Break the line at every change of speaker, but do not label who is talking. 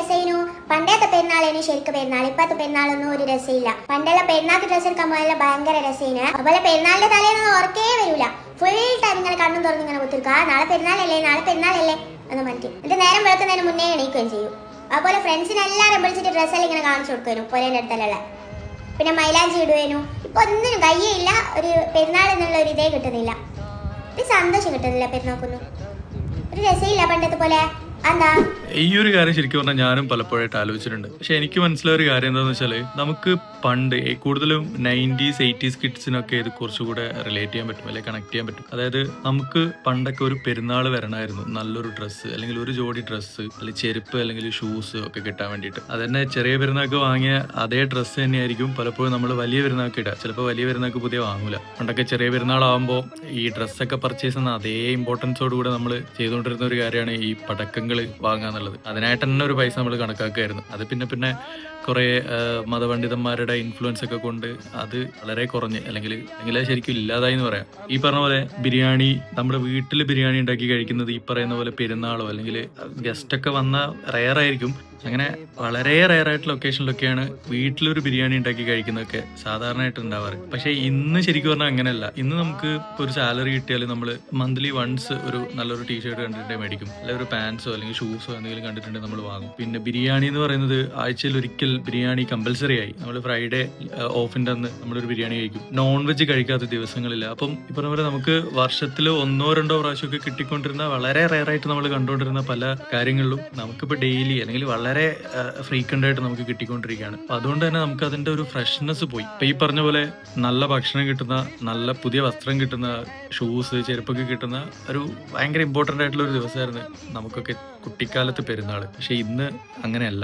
രസേനു. പണ്ടത്തെ പെരുന്നാളേനു ശരിക്കും പെരുന്നാൾ. ഇപ്പത്തെ പെരുന്നാളൊന്നും ഒരു രസമില്ല. പണ്ടെല്ലാം പെരുന്നാൾക്ക് ഡ്രസ്സ് എടുക്കാൻ പോയാലും ഭയങ്കര രസേന്. അതുപോലെ പെരുന്നാളിന്റെ തലേന്നൊന്നും ഉറക്കേ വരൂല. ഫുൾ ടൈം ഇങ്ങനെ കണ്ണും തുറന്ന് ഇങ്ങനെ കുത്തിരിക്കുക. നാളെ പെരുന്നാളല്ലേ എന്ന് പറഞ്ഞിട്ട് എന്നിട്ട് നേരം വെളുക്കുന്നതിന് മുന്നേ എണീക്കുകയും ചെയ്യും. അതുപോലെ ഫ്രണ്ട്സിനെ എല്ലാവരും വിളിച്ചിട്ട് ഡ്രസ്സെല്ലാം ഇങ്ങനെ കാണിച്ചു കൊടുക്കുവരും പോരേൻ്റെ അടുത്തല്ലേ. പിന്നെ മൈലാഞ്ചി ഇടുവേനു. ഇപ്പൊ ഒന്നിനും കയ്യേയില്ല. ഒരു പെരുന്നാൾ എന്നുള്ള ഒരു ഇതേ കിട്ടുന്നില്ല. ഒരു സന്തോഷം കിട്ടുന്നില്ല പെരുന്നാൾക്കൊന്നും. ഒരു രസമില്ല പണ്ടത്തെ പോലെ. എന്താ
ഈ ഒരു കാര്യം ശരിക്കും പറഞ്ഞാൽ ഞാനും പലപ്പോഴായിട്ട് ആലോചിച്ചിട്ടുണ്ട്. പക്ഷെ എനിക്ക് മനസ്സിലായ ഒരു കാര്യം എന്താണെന്ന് വെച്ചാൽ, നമുക്ക് പണ്ട് കൂടുതലും 90s 80s കിഡ്സിനൊക്കെ ഇത് കുറച്ചുകൂടെ റിലേറ്റ് ചെയ്യാൻ പറ്റും, അല്ലെങ്കിൽ കണക്ട് ചെയ്യാൻ പറ്റും. അതായത് നമുക്ക് പണ്ടൊക്കെ ഒരു പെരുന്നാൾ വരണമായിരുന്നു നല്ലൊരു ഡ്രസ്സ്, അല്ലെങ്കിൽ ഒരു ജോഡി ഡ്രസ്സ്, അല്ലെങ്കിൽ ചെരുപ്പ്, അല്ലെങ്കിൽ ഷൂസ് ഒക്കെ കിട്ടാൻ വേണ്ടിയിട്ട്. അത് തന്നെ ചെറിയ പെരുന്നാൾക്ക് വാങ്ങിയ അതേ ഡ്രസ്സ് തന്നെയായിരിക്കും പലപ്പോഴും നമ്മൾ വലിയ പെരുന്നാൾക്ക് ഇടുക. ചിലപ്പോൾ വലിയ പെരുന്നാൾക്ക് പുതിയ വാങ്ങൂല. പണ്ടൊക്കെ ചെറിയ പെരുന്നാളാകുമ്പോൾ ഈ ഡ്രസ്സൊക്കെ പർച്ചേസ് ചെയ്യുന്ന അതേ ഇമ്പോർട്ടൻസോടുകൂടെ നമ്മൾ ചെയ്തുകൊണ്ടിരുന്ന ഒരു കാര്യമാണ് ഈ പടക്കങ്ങൾ വാങ്ങുക എന്നുള്ളത്. അതിനായിട്ട് തന്നെ ഒരു പൈസ നമ്മൾ കണക്കാക്കുമായിരുന്നു. അത് പിന്നെ കുറേ മതപണ്ഡിതന്മാരുടെ ഇൻഫ്ലുവൻസ് ഒക്കെ കൊണ്ട് അത് വളരെ കുറഞ്ഞ് അല്ലെങ്കിൽ ശരിക്കും ഇല്ലാതായി എന്ന് പറയാം. ഈ പറഞ്ഞ പോലെ ബിരിയാണി, നമ്മുടെ വീട്ടിൽ ബിരിയാണി ഉണ്ടാക്കി കഴിക്കുന്നത് ഈ പറയുന്ന പോലെ പെരുന്നാളോ അല്ലെങ്കിൽ ഗസ്റ്റൊക്കെ വന്ന റെയറായിരിക്കും. അങ്ങനെ വളരെ റെയറായിട്ടുള്ള ഒക്കേഷനിലൊക്കെയാണ് വീട്ടിലൊരു ബിരിയാണി ഉണ്ടാക്കി കഴിക്കുന്നതൊക്കെ സാധാരണയായിട്ട് ഉണ്ടാവാറ്. പക്ഷേ ഇന്ന് ശരിക്കും പറഞ്ഞാൽ അങ്ങനെയല്ല. ഇന്ന് നമുക്ക് ഇപ്പോൾ ഒരു സാലറി കിട്ടിയാൽ നമ്മൾ മന്ത്ലി വൺസ് ഒരു നല്ലൊരു ടീഷർട്ട് കണ്ടിട്ടുണ്ടെങ്കിൽ മേടിക്കും, അല്ലെങ്കിൽ ഒരു പാൻസോ അല്ലെങ്കിൽ ഷൂസോ എന്തെങ്കിലും കണ്ടിട്ടുണ്ടെങ്കിൽ നമ്മൾ വാങ്ങും. പിന്നെ ബിരിയാണി എന്ന് പറയുന്നത് ആഴ്ചയിൽ ഒരിക്കൽ ബിരിയാണി കമ്പൽസറി ആയി. നമ്മൾ ഫ്രൈഡേ ഓഫിൻ്റെ അന്ന് നമ്മളൊരു ബിരിയാണി കഴിക്കും. നോൺ വെജ് കഴിക്കാത്ത ദിവസങ്ങളില്ല. അപ്പം ഈ പറഞ്ഞ പോലെ നമുക്ക് വർഷത്തിൽ 1-2 പ്രാവശ്യമൊക്കെ കിട്ടിക്കൊണ്ടിരുന്ന വളരെ റെയറായിട്ട് നമ്മൾ കണ്ടുകൊണ്ടിരുന്ന പല കാര്യങ്ങളിലും നമുക്കിപ്പോൾ ഡെയിലി അല്ലെങ്കിൽ വളരെ ഫ്രീക്വന്റ് ആയിട്ട് നമുക്ക് കിട്ടിക്കൊണ്ടിരിക്കുകയാണ്. അപ്പൊ അതുകൊണ്ട് തന്നെ നമുക്ക് അതിന്റെ ഒരു ഫ്രഷ്നെസ് പോയി. ഇപ്പൊ ഈ പറഞ്ഞ പോലെ നല്ല ഭക്ഷണം കിട്ടുന്ന, നല്ല പുതിയ വസ്ത്രം കിട്ടുന്ന, ഷൂസ്, ചെരുപ്പൊക്കെ കിട്ടുന്ന ഒരു ഭയങ്കര ഇമ്പോർട്ടന്റ് ആയിട്ടുള്ള ഒരു ദിവസമായിരുന്നു നമുക്കൊക്കെ കുട്ടിക്കാലത്ത് പെരുന്നാൾ. പക്ഷെ ഇന്ന് അങ്ങനെയല്ല.